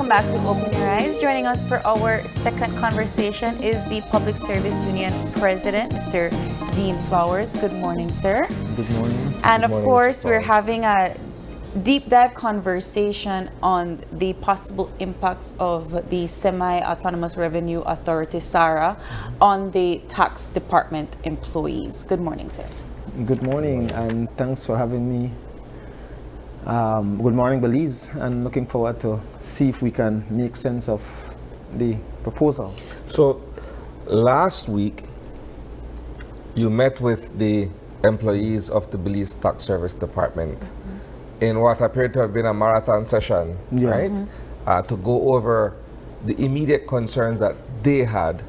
back to Open Your Eyes. Joining us for our second conversation is the Public Service Union President, Mr. Dean Flowers. Good morning, sir. Good morning. And Good of morning, course, we're having a deep dive conversation on the possible impacts of the Semi-Autonomous Revenue Authority, SARA, on the tax department employees. Good morning, sir. Good morning, and thanks for having me. Good morning, Belize, and looking forward to see if we can make sense of the proposal. So, last week, you met with the employees of the Belize Tax Service Department in what appeared to have been a marathon session, right? To go over the immediate concerns that they had.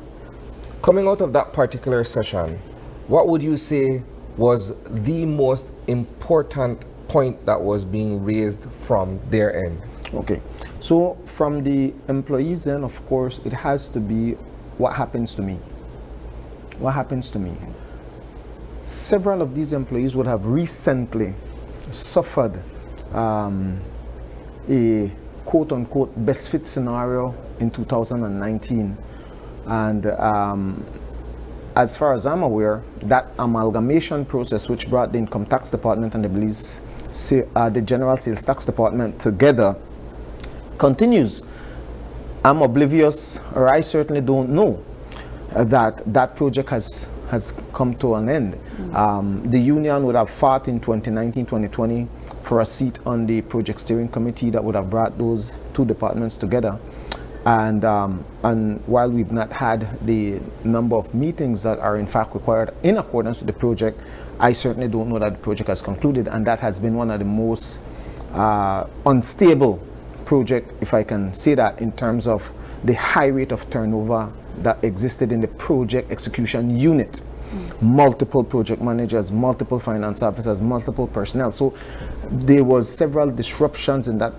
Coming out of that particular session, what would you say was the most important point that was being raised from their end? Okay, so from the employees end, of course, it has to be what happens to me. What happens to me? Several of these employees would have recently suffered a quote-unquote best fit scenario in 2019, and as far as I'm aware, that amalgamation process which brought the Income Tax Department and the Belize the General Sales Tax Department together continues. I'm oblivious, or I certainly don't know that that project has come to an end. The union would have fought in 2019, 2020 for a seat on the project steering committee that would have brought those two departments together. And while we've not had the number of meetings that are in fact required in accordance with the project, I certainly don't know that the project has concluded, and that has been one of the most unstable project, if I can say that, in terms of the high rate of turnover that existed in the project execution unit. Multiple project managers, multiple finance officers, multiple personnel. So there was several disruptions in that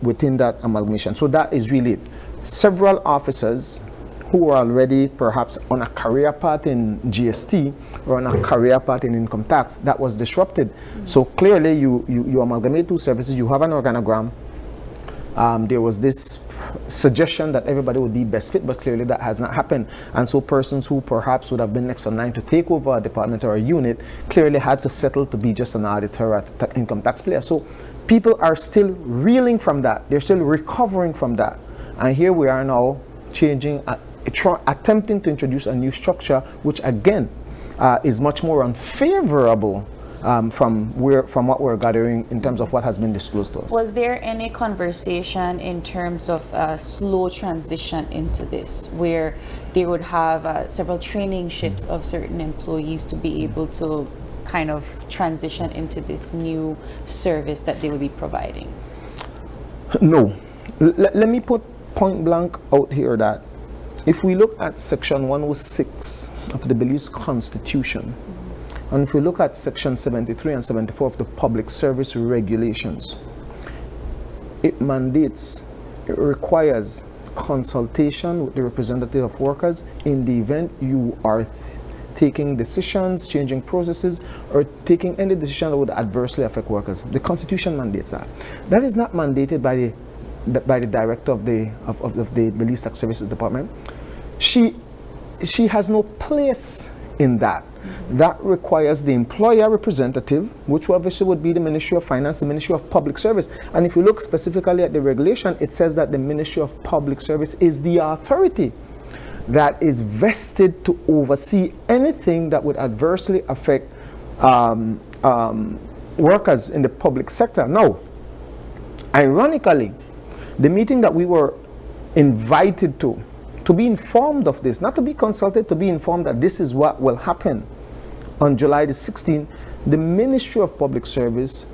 within that amalgamation. So that is really it. Several officers who are already perhaps on a career path in GST or on a career path in income tax, that was disrupted. So clearly you amalgamate two services, you have an organogram. There was this suggestion that everybody would be best fit, but clearly that has not happened. And so persons who perhaps would have been next in line to take over a department or a unit clearly had to settle to be just an auditor at income tax player. So people are still reeling from that. They're still recovering from that. And here we are now changing, attempting to introduce a new structure, which again is much more unfavorable from what we're gathering in terms of what has been disclosed to us. Was there any conversation in terms of a slow transition into this, where they would have several training ships of certain employees to be able to kind of transition into this new service that they will be providing? No. Let me put point blank out here that if we look at section 106 of the Belize Constitution, and if we look at section 73 and 74 of the Public Service Regulations, it mandates, it requires consultation with the representative of workers in the event you are taking decisions, changing processes, or taking any decision that would adversely affect workers. The Constitution mandates that. That is not mandated by the director of the Belize Tax Services Department. She has no place in that. That requires the employer representative, which obviously would be the Ministry of Finance, the Ministry of Public Service. And if you look specifically at the regulation, it says that the Ministry of Public Service is the authority that is vested to oversee anything that would adversely affect workers in the public sector. Now, ironically, the meeting that we were invited to be informed of this, not to be consulted, to be informed that this is what will happen on July the 16th, the Ministry of Public Service,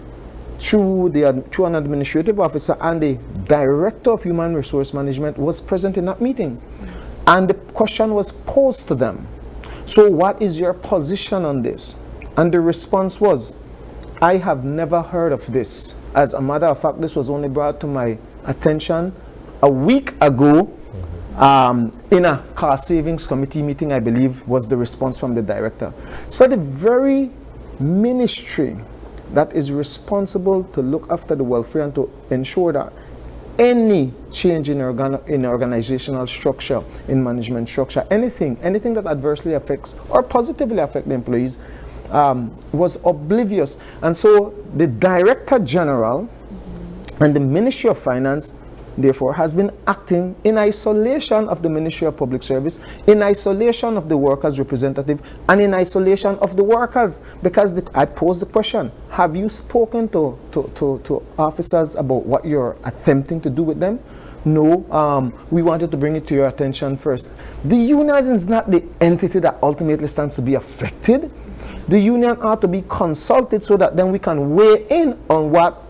through an administrative officer and the Director of Human Resource Management, was present in that meeting. And the question was posed to them. So what is your position on this? And the response was, I have never heard of this. As a matter of fact, this was only brought to my attention a week ago in a cost savings committee meeting, I believe, was the response from the director. So the very ministry that is responsible to look after the welfare and to ensure that any change in organizational structure, in management structure, anything that adversely affects or positively affects the employees, was oblivious. And so the Director General and the Ministry of Finance, therefore, has been acting in isolation of the Ministry of Public Service, in isolation of the workers' representative, and in isolation of the workers. Because I posed the question, have you spoken to officers about what you're attempting to do with them? No, we wanted to bring it to your attention first. The union is not the entity that ultimately stands to be affected. The union ought to be consulted so that then we can weigh in on what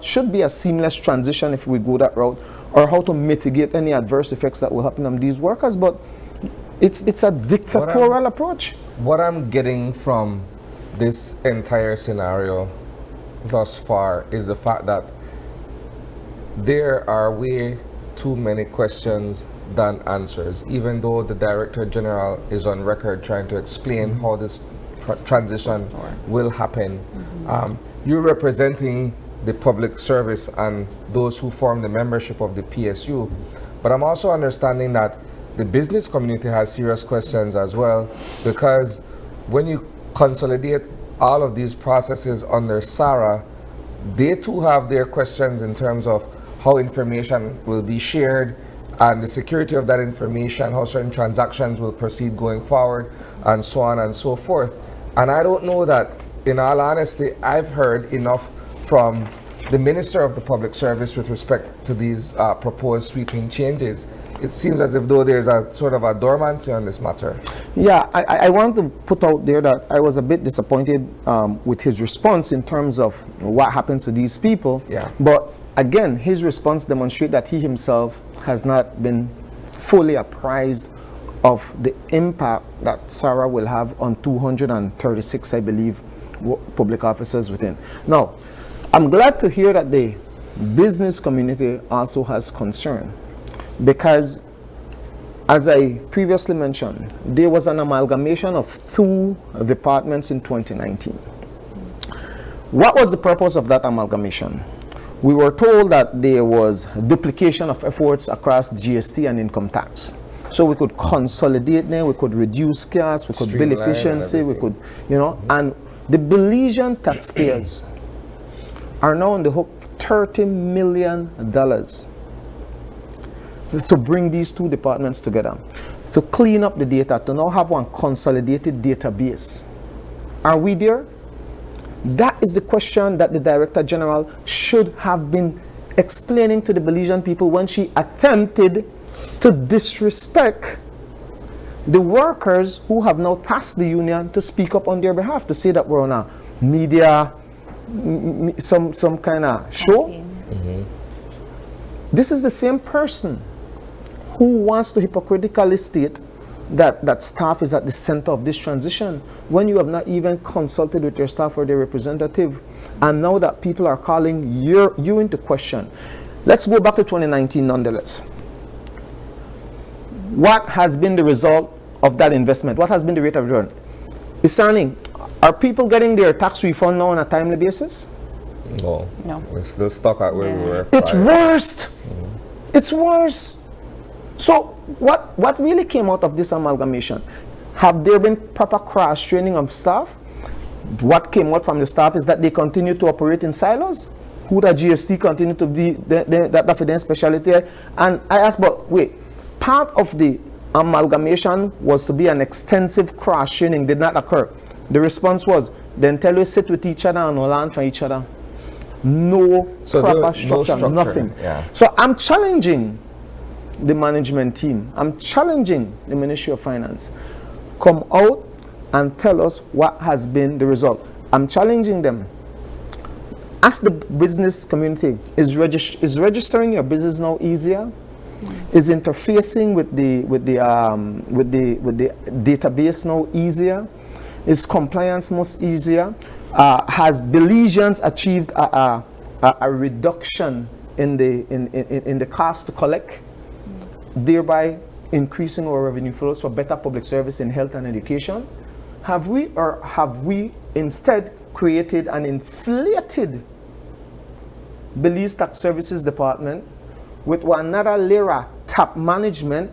should be a seamless transition if we go that route, or how to mitigate any adverse effects that will happen on these workers. But it's a dictatorial approach. What I'm getting from this entire scenario thus far is the fact that there are way too many questions than answers, even though the Director General is on record trying to explain how this transition will happen. You're representing the public service and those who form the membership of the PSU, but I'm also understanding that the business community has serious questions as well, because when you consolidate all of these processes under SARA, they too have their questions in terms of how information will be shared and the security of that information, how certain transactions will proceed going forward, and so on and so forth. And I don't know that, in all honesty, I've heard enough from the Minister of the Public Service with respect to these proposed sweeping changes. It seems as if though there's a sort of a dormancy on this matter. Yeah, I want to put out there that I was a bit disappointed with his response in terms of what happens to these people. Yeah. But again, his response demonstrates that he himself has not been fully apprised of the impact that SARA will have on 236, I believe, public officers within. Now, I'm glad to hear that the business community also has concern, because as I previously mentioned, there was an amalgamation of 2 departments in 2019. What was the purpose of that amalgamation? We were told that there was duplication of efforts across the GST and income tax. So we could consolidate them, we could reduce costs, we could build efficiency, we could, and the Belizean taxpayers are now on the hook $30 million to bring these 2 departments together, to clean up the data, to now have one consolidated database. Are we there? That is the question that the Director General should have been explaining to the Belizean people when she attempted to disrespect the workers who have now tasked the union to speak up on their behalf, to say that we're on a media, some kind of show. This is the same person who wants to hypocritically state that staff is at the center of this transition, when you have not even consulted with your staff or their representative, and now that people are calling you into question. Let's go back to 2019 nonetheless. What has been the result of that investment? What has been the rate of return? Isani, are people getting their tax refund now on a timely basis? No. No. We're still stuck at where we were. It's worse. It's worse. So what really came out of this amalgamation? Have there been proper cross-training of staff? What came out from the staff is that they continue to operate in silos. Who the GST continue to be that for their specialty. And I asked, but wait, part of the amalgamation was to be an extensive cross-training, did not occur. The response was, then tell you sit with each other and learn from each other. No proper structure, nothing. Yeah. So I'm challenging the management team. I'm challenging the Ministry of Finance. Come out and tell us what has been the result. I'm challenging them. Ask the business community, is registering your business now easier? Is interfacing with the database now easier? Is compliance most easier? Has Belizeans achieved a reduction in the cost to collect, thereby increasing our revenue flows for better public service in health and education? Have we instead created an inflated Belize Tax Services Department with another layer of top management,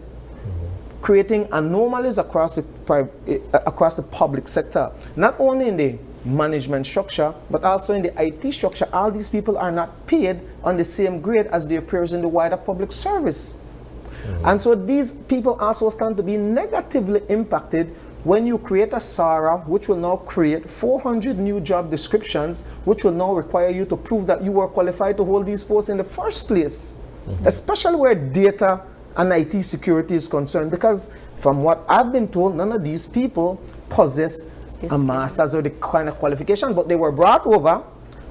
creating anomalies across the public sector, not only in the management structure, but also in the IT structure. All these people are not paid on the same grade as their peers in the wider public service. And so these people also stand to be negatively impacted when you create a SARA, which will now create 400 new job descriptions, which will now require you to prove that you were qualified to hold these posts in the first place, especially where data and IT security is concerned. Because from what I've been told, none of these people possess a master's or the kind of qualification, but they were brought over,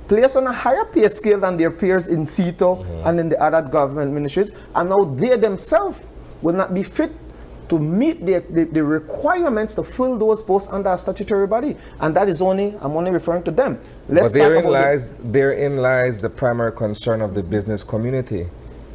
placed on a higher pay scale than their peers in CETO and in the other government ministries, and now they themselves will not be fit to meet the requirements to fill those posts under a statutory body. And that is only, I'm only referring to them. But therein lies the primary concern of the business community,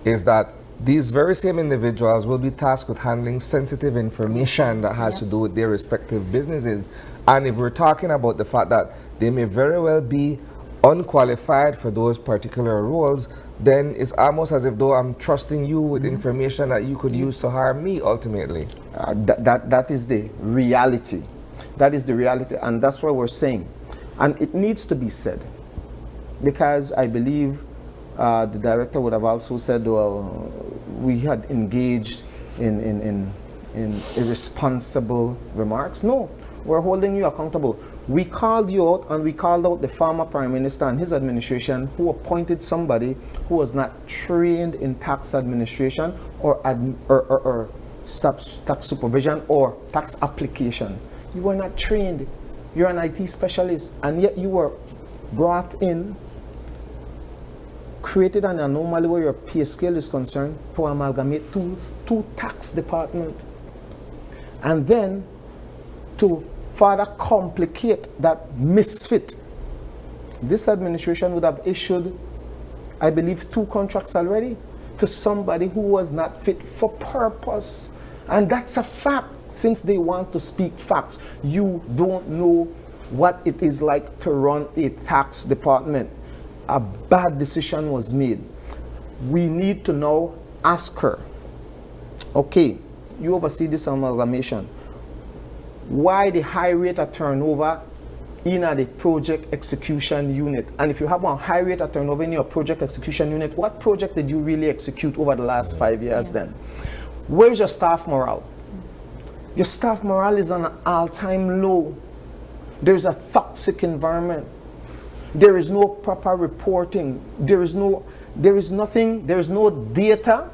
is that these very same individuals will be tasked with handling sensitive information that has to do with their respective businesses. And if we're talking about the fact that they may very well be unqualified for those particular roles, then it's almost as if though I'm trusting you with information that you could use to harm me ultimately. That is the reality. That is the reality, and that's what we're saying. And it needs to be said, because I believe the director would have also said, well, we had engaged in irresponsible remarks. No, we're holding you accountable. We called you out, and we called out the former Prime Minister and his administration, who appointed somebody who was not trained in tax administration or tax supervision or tax application. You were not trained. You're an IT specialist, and yet you were brought in, created an anomaly where your pay scale is concerned, to amalgamate two tax departments, and then to further complicate that misfit. This administration would have issued, I believe, 2 contracts already to somebody who was not fit for purpose. And that's a fact, since they want to speak facts. You don't know what it is like to run a tax department. A bad decision was made. We need to now ask her, okay, you oversee this amalgamation. Why the high rate of turnover in the project execution unit? And if you have a high rate of turnover in your project execution unit, what project did you really execute over the last 5 years then? Where's your staff morale? Your staff morale is on an all-time low. There's a toxic environment. There is no proper reporting. There is no data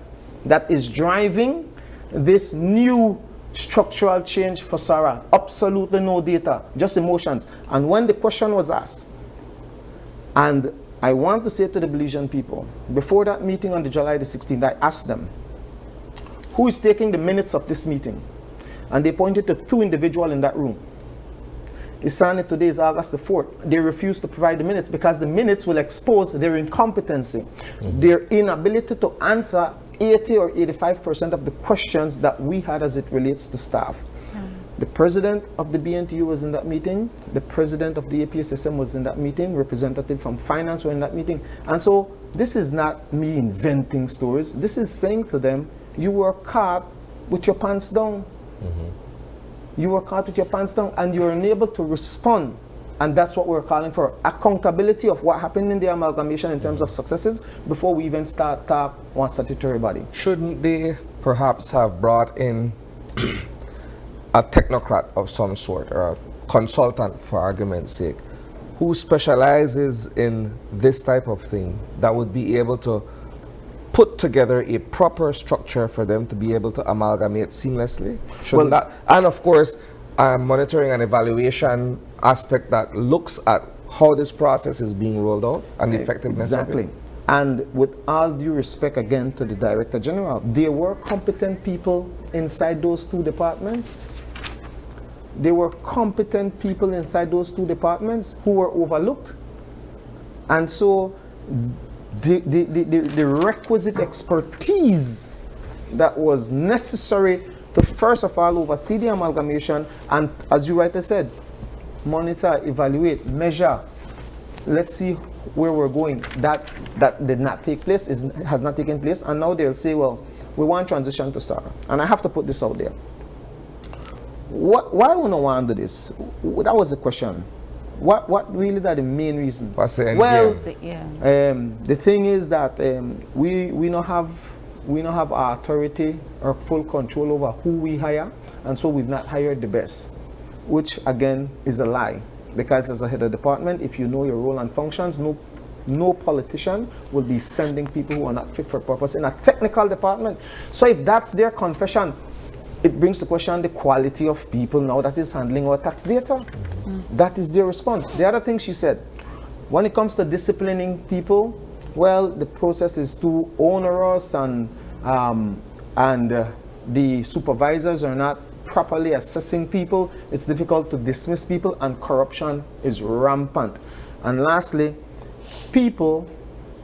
that is driving this new structural change for SARA. Absolutely no data, just emotions. And when the question was asked, and I want to say to the Belizean people, before that meeting on July the 16th, I asked them, who is taking the minutes of this meeting? And they pointed to 2 individuals in that room. It's signed today is August the 4th. They refused to provide the minutes because the minutes will expose their incompetency, their inability to answer 80 or 85% of the questions that we had as it relates to staff. The president of the BNTU was in that meeting. The president of the APSSM was in that meeting. Representative from finance were in that meeting. And so this is not me inventing stories. This is saying to them, you were caught with your pants down. You were caught with your pants down, and you're unable to respond. And that's what we're calling for, accountability of what happened in the amalgamation in terms of successes before we even start talk on statutory body. Shouldn't they perhaps have brought in a technocrat of some sort, or a consultant for argument's sake, who specializes in this type of thing, that would be able to put together a proper structure for them to be able to amalgamate seamlessly? Shouldn't that, and of course, monitoring and evaluation aspect that looks at how this process is being rolled out and the effectiveness of it. And with all due respect again to the Director General, there were competent people inside those 2 departments. There were competent people inside those 2 departments who were overlooked. And so the requisite expertise that was necessary to first of all oversee the amalgamation and, as you rightly said, monitor, evaluate, measure. Let's see where we're going, that did not take place, has not taken place, and now they'll say, well, we want transition to SARA. And I have to put this out there. Why we don't want to do this? That was the question. What really are the main reason? What's the end well, game? The thing is that we don't have our authority or full control over who we hire, and so we've not hired the best, which again is a lie. Because as a head of department, if you know your role and functions, no politician will be sending people who are not fit for purpose in a technical department. So if that's their confession, it brings to question the quality of people now that is handling our tax data. That is their response. The other thing she said, when it comes to disciplining people, well, the process is too onerous, and the supervisors are not properly assessing people. It's difficult to dismiss people, and corruption is rampant. And lastly, people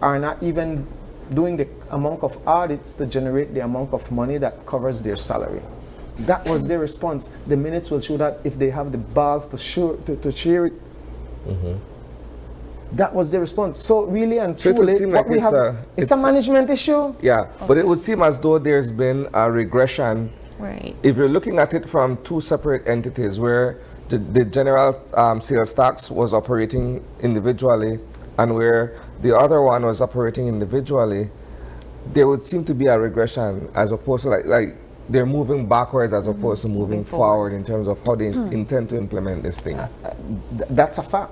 are not even doing the amount of audits to generate the amount of money that covers their salary. That was their response. The minutes will show that if they have the balls to share it. That was their response. So really and truly, it's a management issue. Yeah, but it would seem as though there's been a regression. Right. If you're looking at it from two separate entities, where the general sales tax was operating individually and where the other one was operating individually, there would seem to be a regression, as opposed to like they're moving backwards as opposed to moving forward in terms of how they intend to implement this thing. That's a fact.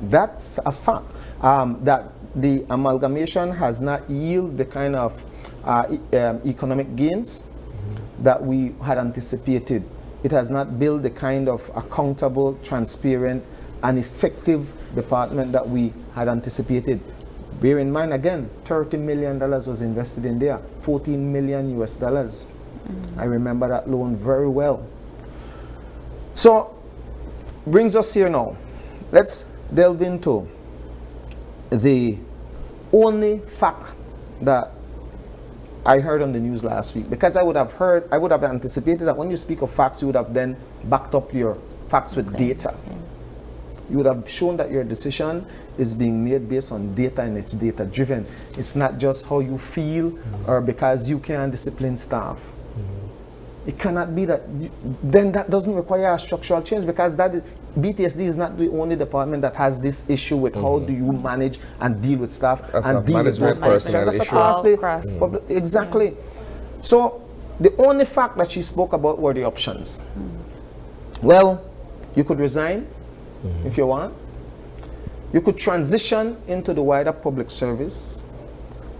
That's a fact. That the amalgamation has not yielded the kind of economic gains that we had anticipated. It has not built the kind of accountable, transparent, and effective department that we had anticipated. Bear in mind again, $30 million was invested in there, $14 million US. I remember that loan very well. So, brings us here now. Let's delve into the only fact that I heard on the news last week, because I would have anticipated that when you speak of facts, you would have then backed up your facts with data. You would have shown that your decision is being made based on data, and it's data driven. It's not just how you feel or because you can discipline staff. It cannot be that. Then that doesn't require a structural change, because BTSD is not the only department that has this issue with how do you manage and deal with staff. That's and a deal with management personnel issue. Exactly. So the only fact that she spoke about were the options. Well, you could resign if you want. You could transition into the wider public service,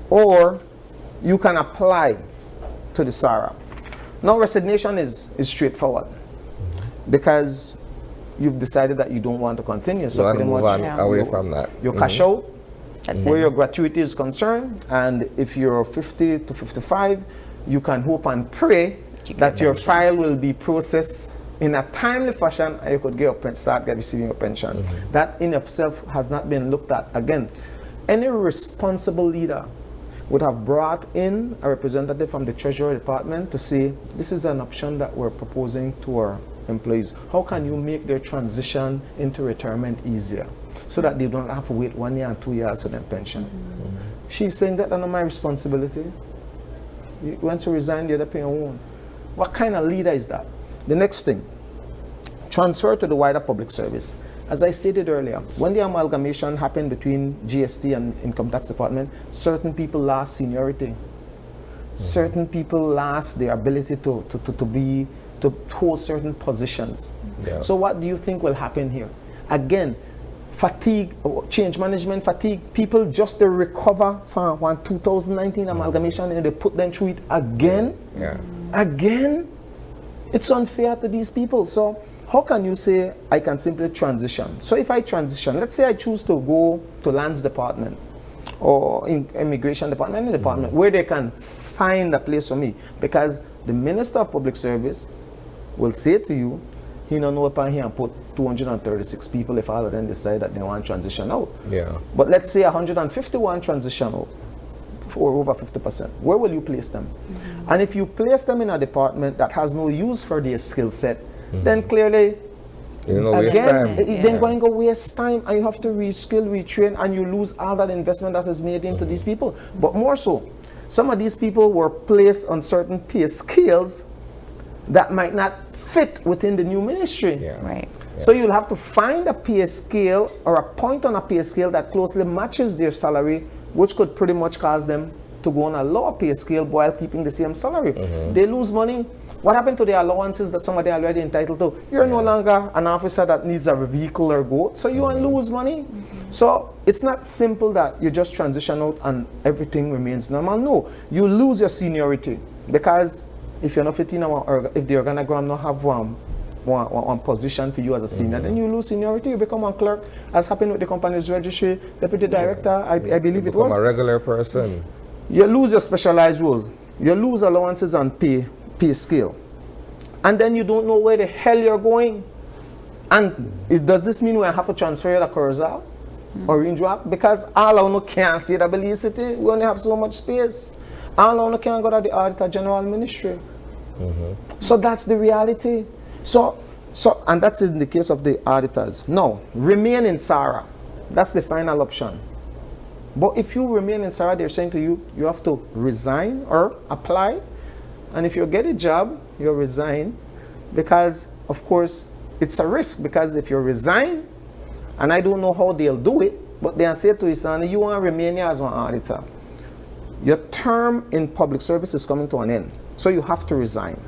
or you can apply to the SARA. Now, resignation is straightforward, because you've decided that you don't want to continue. So pretty much away from that. You cash out where your gratuity is concerned, and if you're 50 to 55, you can hope and pray that your file will be processed in a timely fashion, and you could start receiving your pension. That in itself has not been looked at. Again, any responsible leader would have brought in a representative from the Treasury Department to say, this is an option that we're proposing to our employees. How can you make their transition into retirement easier, so that they don't have to wait 1 year and 2 years for their pension? She's saying that's not my responsibility. You want to resign, the other pay your own. What kind of leader is that? The next thing, transfer to the wider public service. As I stated earlier, when the amalgamation happened between GST and Income Tax Department, certain people lost seniority. Certain people lost their ability to hold certain positions. So what do you think will happen here? Again, fatigue, change management fatigue. People just to recover from 2019 amalgamation, and they put them through it again. Again, it's unfair to these people. So how can you say I can simply transition? So if I transition, let's say I choose to go to Lands Department or Immigration Department, any department where they can find a place for me, because the Minister of Public Service will say to you, he don't know upon here and put 236 people if all of them decide that they want to transition out. But let's say 151 transition out, or over 50%. Where will you place them? And if you place them in a department that has no use for their skill set, then clearly You know, waste time. Then going to waste time, and you have to reskill, retrain, and you lose all that investment that is made into these people. But more so, some of these people were placed on certain pay scales that might not fit within the new ministry. Yeah. Right. So you'll have to find a pay scale or a point on a pay scale that closely matches their salary, which could pretty much cause them to go on a lower pay scale while keeping the same salary. They lose money. What happened to the allowances that somebody already entitled to? You're no longer an officer that needs a vehicle or boat, so you won't lose money. So it's not simple that you just transition out and everything remains normal. No, you lose your seniority, because if you're not fitting, if the organogram not have one position for you as a senior, then you lose seniority. You become a clerk, as happened with the company's registry, deputy director. I believe it was. Become a regular person. You lose your specialized roles. You lose allowances and pay scale, and then you don't know where the hell you're going. And does this mean we have to transfer you to Curacao or Rinjwap? Because all of us can't stay at Belize City. We only have so much space. All of us can't go to the Auditor General Ministry. So that's the reality. So and that's in the case of the auditors. No, remain in SARA. That's the final option. But if you remain in SARA, they're saying to you, you have to resign or apply. And if you get a job, you resign, because, of course, it's a risk. Because if you resign, and I don't know how they'll do it, but they'll say to you, son, you want to remain here as an auditor. Your term in public service is coming to an end. So you have to resign.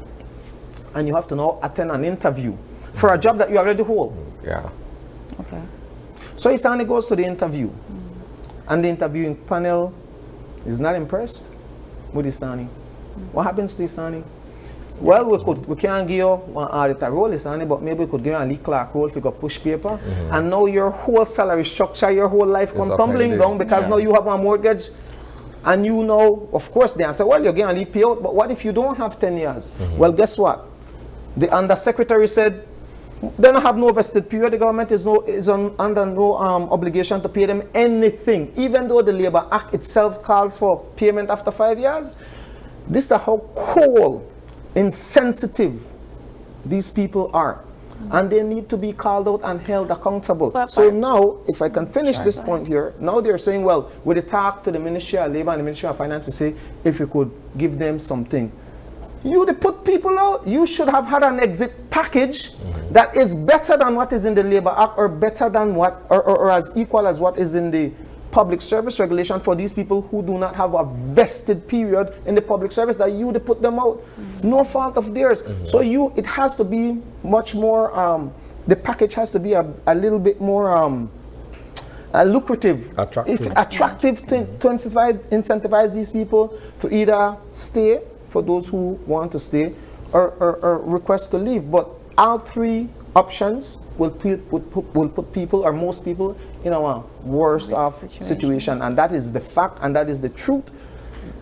And you have to now attend an interview for a job that you already hold. Yeah. Okay. So Isani goes to the interview. And the interviewing panel is not impressed with Isani. What happens to Isani? Well, we can't give you one auditor role, Isani, but maybe we could give you a lead clerk role if you got push paper. And now your whole salary structure, your whole life come tumbling down, because now you have a mortgage. And you know, of course, they answer, well, you're getting a lead payout, but what if you don't have 10 years? Well, guess what? The undersecretary said, they don't have no vested period. The government is under no obligation to pay them anything, even though the Labour Act itself calls for payment after 5 years. This is how cold, insensitive these people are. And they need to be called out and held accountable. So now, if I can finish this point here, now they're saying, well, with the talk to the Ministry of Labour and the Ministry of Finance, we say, if we could give them something. You put people out, you should have had an exit package that is better than what is in the Labour Act, or better than what, or as equal as what is in the public service regulation for these people who do not have a vested period in the public service, that you to put them out. No fault of theirs. So it has to be much more, the package has to be a little bit more lucrative. Attractive to incentivize these people to either stay, for those who want to stay, or request to leave. But all three options will put people, or most people, in a worse off situation. And that is the fact, and that is the truth,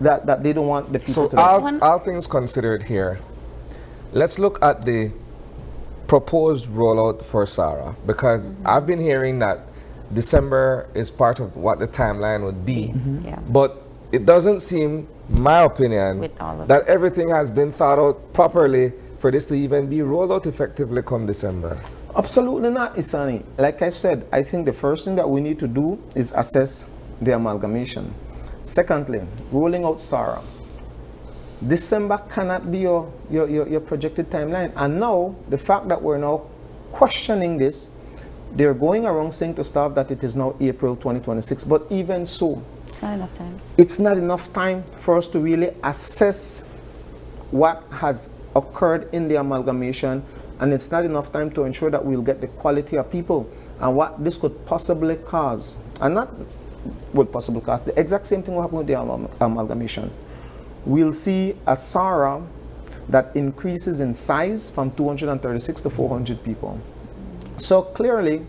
that they don't want the people to So all things considered here, let's look at the proposed rollout for SARA, because I've been hearing that December is part of what the timeline would be. But it doesn't seem, my opinion, that everything has been thought out properly for this to even be rolled out effectively come December. Absolutely not, Isani. Like I said, I think the first thing that we need to do is assess the amalgamation. Secondly, rolling out SARA. December cannot be your projected timeline. And now, the fact that we're now questioning this, they're going around saying to staff that it is now April 2026. But even so, it's not enough time. It's not enough time for us to really assess what has occurred in the amalgamation, and it's not enough time to ensure that we'll get the quality of people and what this could possibly cause. And not would possibly cause. The exact same thing will happen with the amalgamation. We'll see a SARA that increases in size from 236 to 400 people. So clearly,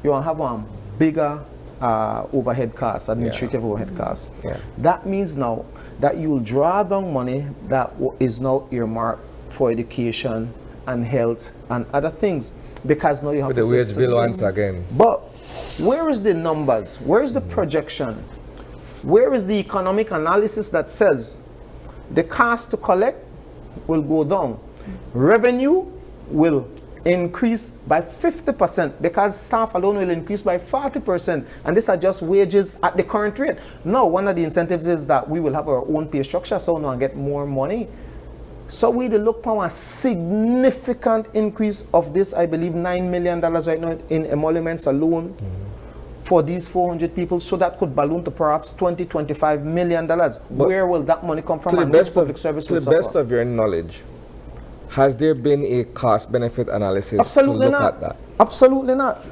you'll have a bigger overhead costs, administrative overhead costs. That means now that you'll draw down money that is now earmarked for education and health and other things, because now you have to the wage bill once again. But where is the numbers? Where is the projection? Where is the economic analysis that says the cost to collect will go down, revenue will increase by 50% because staff alone will increase by 40%, and these are just wages at the current rate. Now, one of the incentives is that we will have our own pay structure, so now get more money. So we look for a significant increase of this, I believe $9 million right now in emoluments alone for these 400 people, so that could balloon to perhaps $20-25 million. Where will that money come from? To the And best public service to will the best suffer. of your knowledge, has there been a cost-benefit analysis Absolutely to look not. at that? Absolutely not.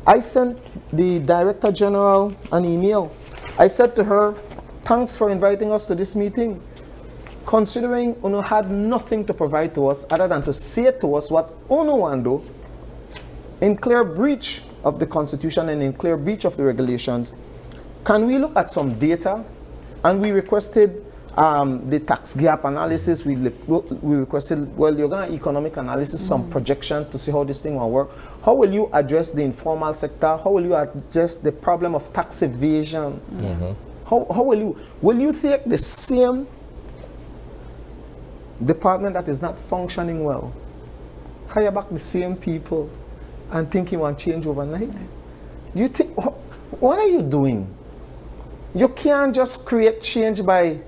I sent the Director General an email. I said to her, thanks for inviting us to this meeting. Considering UNO had nothing to provide to us other than to say to us what UNO want to do in clear breach of the Constitution and in clear breach of the regulations, can we look at some data? And we requested the tax gap analysis. We requested, well, you're going to economic analysis, some projections to see how this thing will work. How will you address the informal sector? How will you address the problem of tax evasion? How will you take the same department that is not functioning well, hire back the same people, and think you want change overnight? You think, what are you doing? You can't just create change by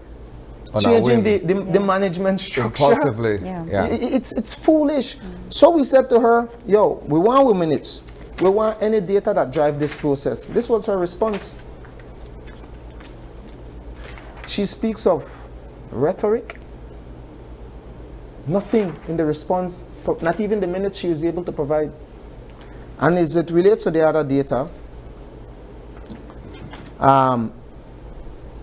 changing the management structure. Impulsively. Yeah. It's foolish. So we said to her, yo, we want minutes. We want any data that drive this process. This was her response. She speaks of rhetoric. Nothing in the response, not even the minutes she was able to provide. And as it relates to the other data,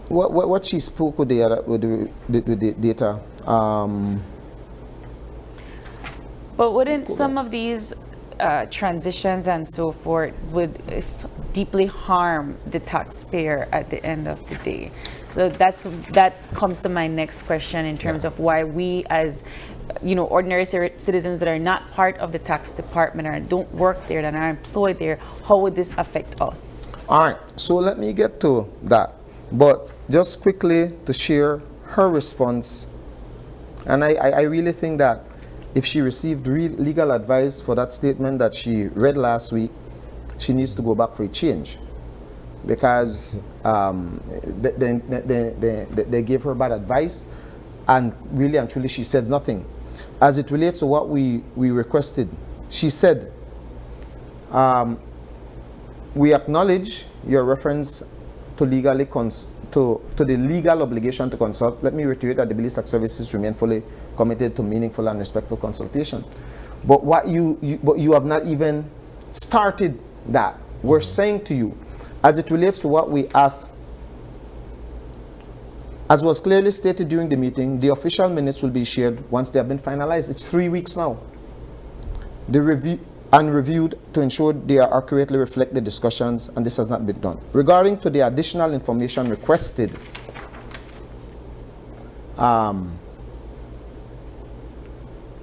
what she spoke with the data. But wouldn't some of these transitions and so forth would deeply harm the taxpayer at the end of the day? So that comes to my next question in terms of why we, as ordinary citizens that are not part of the tax department or don't work there, that are employed there, how would this affect us? All right, so let me get to that. But just quickly to share her response, and I really think that if she received legal advice for that statement that she read last week, she needs to go back for a change, because they gave her bad advice, and really and truly she said nothing. As it relates to what we requested, she said, we acknowledge your reference to the legal obligation to consult. Let me reiterate that the Belize Tax Services remain fully committed to meaningful and respectful consultation. But what you have not even started that. We're saying to you, as it relates to what we asked, as was clearly stated during the meeting, the official minutes will be shared once they have been finalized. It's 3 weeks now. The review and reviewed to ensure they are accurately reflect the discussions, and this has not been done. Regarding to the additional information requested,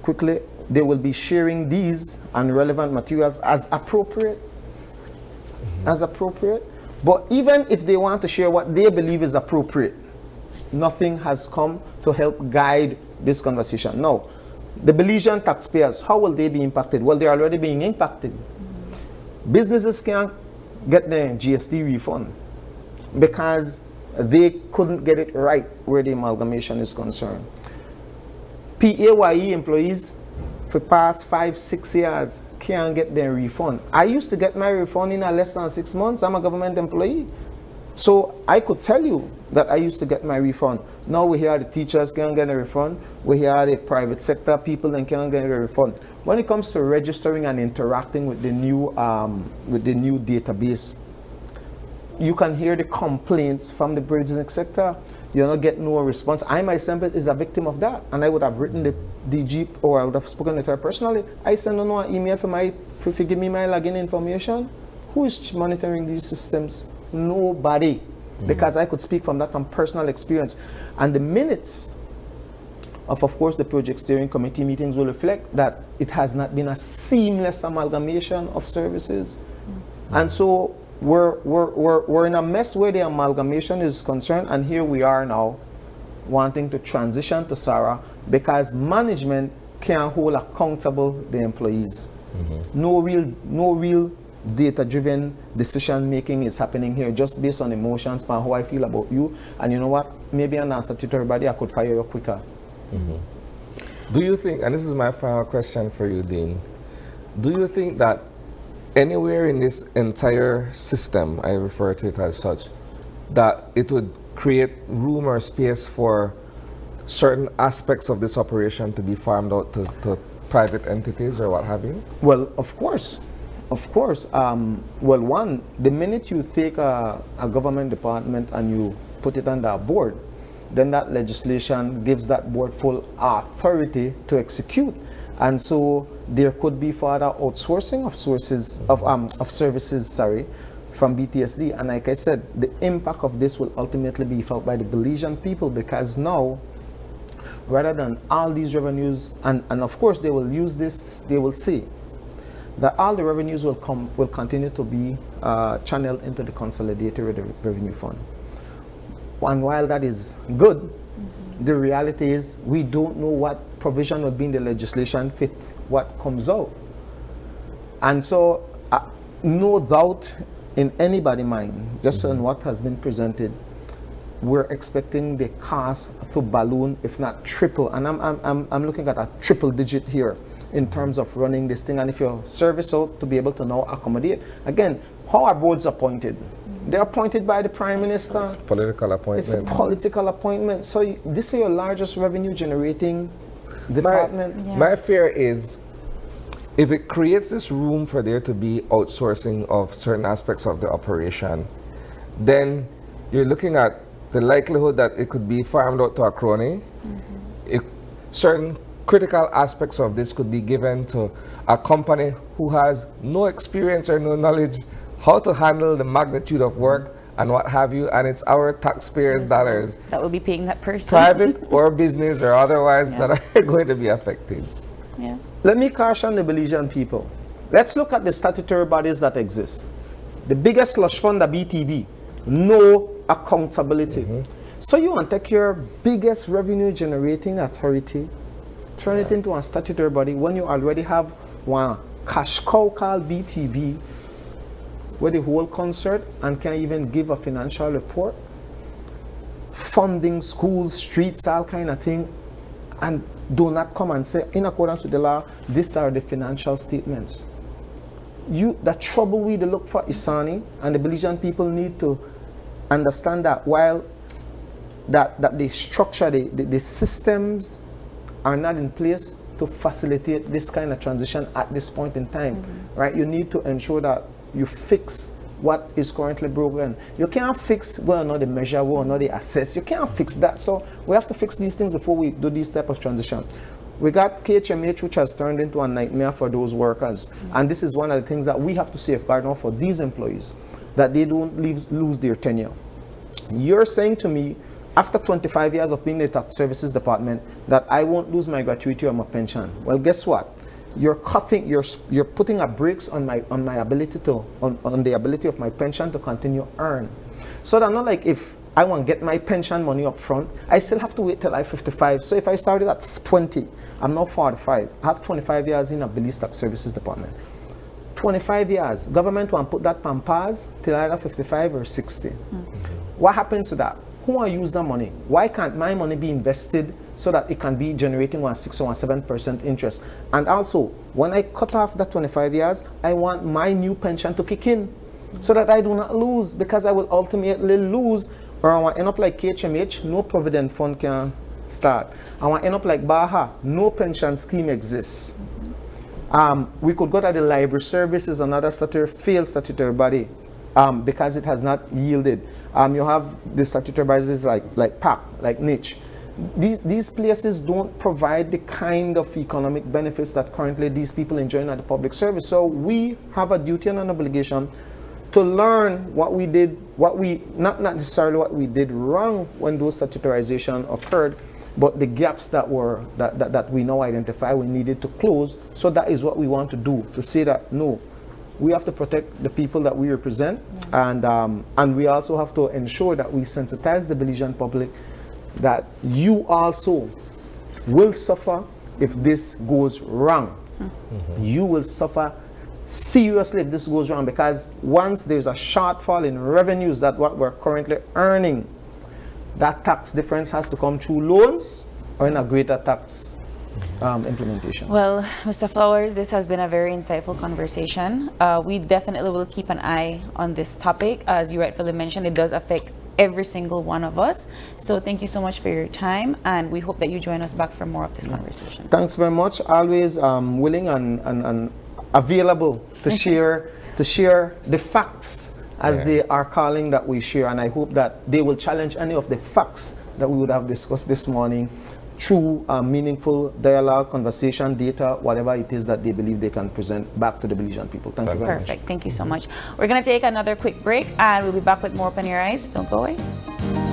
quickly, they will be sharing these and relevant materials as appropriate. As appropriate. But even if they want to share what they believe is appropriate, nothing has come to help guide this conversation. Now, the Belizean taxpayers, how will they be impacted? Well, they're already being impacted. Businesses can't get their GST refund because they couldn't get it right where the amalgamation is concerned. PAYE employees for past 5-6 years can't get their refund. I used to get my refund in less than 6 months. I'm a government employee. So I could tell you that I used to get my refund. Now we hear the teachers can't get a refund. We hear the private sector people and can't get a refund. When it comes to registering and interacting with the new database, you can hear the complaints from the business sector. You not get no response. I myself is a victim of that, and I would have written the DG, or I would have spoken with her personally. I send no an email for give me my login information. Who is monitoring these systems? Nobody, because I could speak from personal experience. And the minutes of course, the project steering committee meetings will reflect that it has not been a seamless amalgamation of services. And so we're in a mess where the amalgamation is concerned, and here we are now wanting to transition to SARA because management can hold accountable the employees. No real data-driven decision making is happening here, just based on emotions and how I feel about you. And you know what? Maybe an answer to everybody, I could fire you quicker. Do you think, and this is my final question for you, Dean, do you think that anywhere in this entire system, I refer to it as such, that it would create room or space for certain aspects of this operation to be farmed out to private entities or what have you? Well, of course. Well, one, the minute you take a government department and you put it under a board, then that legislation gives that board full authority to execute. And so there could be further outsourcing of services, from BTSD. And like I said, the impact of this will ultimately be felt by the Belizean people, because now, rather than all these revenues, and of course they will use this, they will see that all the revenues will continue to be channeled into the consolidated revenue fund. And while that is good, the reality is we don't know what provision will be in the legislation fit what comes out. And so no doubt in anybody's mind, just on what has been presented, we're expecting the cost to balloon, if not triple. And I'm looking at a triple digit here in terms of running this thing. And if your service out to be able to now accommodate, again, how are boards appointed? They're appointed by the Prime Minister. It's political appointment. It's a political appointment. So this is your largest revenue generating department. My fear is, if it creates this room for there to be outsourcing of certain aspects of the operation, then you're looking at the likelihood that it could be farmed out to a crony. Certain critical aspects of this could be given to a company who has no experience or no knowledge how to handle the magnitude of work and what have you, and it's our taxpayers' dollars that will be paying that person, private or business or otherwise, that are going to be affected. Let me caution the Belizean people. Let's look at the statutory bodies that exist. The biggest slush fund, the BTB, no accountability. So you want to take your biggest revenue generating authority, turn it into a statutory body when you already have one cash cow called BTB, where the whole concert and can even give a financial report, funding schools, streets, all kind of thing, and do not come and say, in accordance with the law, these are the financial statements. The trouble we look for Isani, and the Belizean people need to understand that while that the structure, the systems are not in place to facilitate this kind of transition at this point in time, right? You need to ensure that you fix what is currently broken. You can't fix whether or not they measure, whether or not they assess. You can't fix that. So we have to fix these things before we do this type of transition. We got KHMH, which has turned into a nightmare for those workers. And this is one of the things that we have to safeguard now for these employees, that they don't lose their tenure. You're saying to me, after 25 years of being in the tax services department, that I won't lose my gratuity or my pension. Well, guess what? You're putting a brakes on my ability on the ability of my pension to continue earn. So that not like if I want to get my pension money up front, I still have to wait till I'm 55. So if I started at 20, I'm now 45. I have 25 years in a Belize tax services department. 25 years, government want to put that pampas till either 55 or 60. What happens to that? Who will use that money? Why can't my money be invested so that it can be generating 6 or 7% interest? And also, when I cut off that 25 years, I want my new pension to kick in so that I do not lose, because I will ultimately lose, or I want to end up like KHMH, no provident fund can start. I want to end up like Baja, no pension scheme exists. We could go to the library services, another failed statutory body, because it has not yielded. You have the statutory bodies like PAP, like NICH. These places don't provide the kind of economic benefits that currently these people enjoy at the public service. So we have a duty and an obligation to learn what we did, not necessarily what we did wrong when those statutorization occurred, but the gaps that we now identify we needed to close. So that is what we want to do, to say that no, we have to protect the people that we represent, and we also have to ensure that we sensitize the Belizean public that you also will suffer if this goes wrong. You will suffer seriously if this goes wrong, because once there's a shortfall in revenues that what we're currently earning, that tax difference has to come through loans or in a greater tax implementation. Well, Mr. Flowers, this has been a very insightful conversation. We definitely will keep an eye on this topic. As you rightfully mentioned, it does affect every single one of us. So thank you so much for your time, and we hope that you join us back for more of this conversation. Thanks very much. Always willing and available to share the facts as they are calling that we share, and I hope that they will challenge any of the facts that we would have discussed this morning through meaningful dialogue, conversation, data, whatever it is that they believe they can present back to the Belizean people. Thank you very much. Perfect. Thank you so much. We're going to take another quick break, and we'll be back with more Open Your Eyes. Don't go away.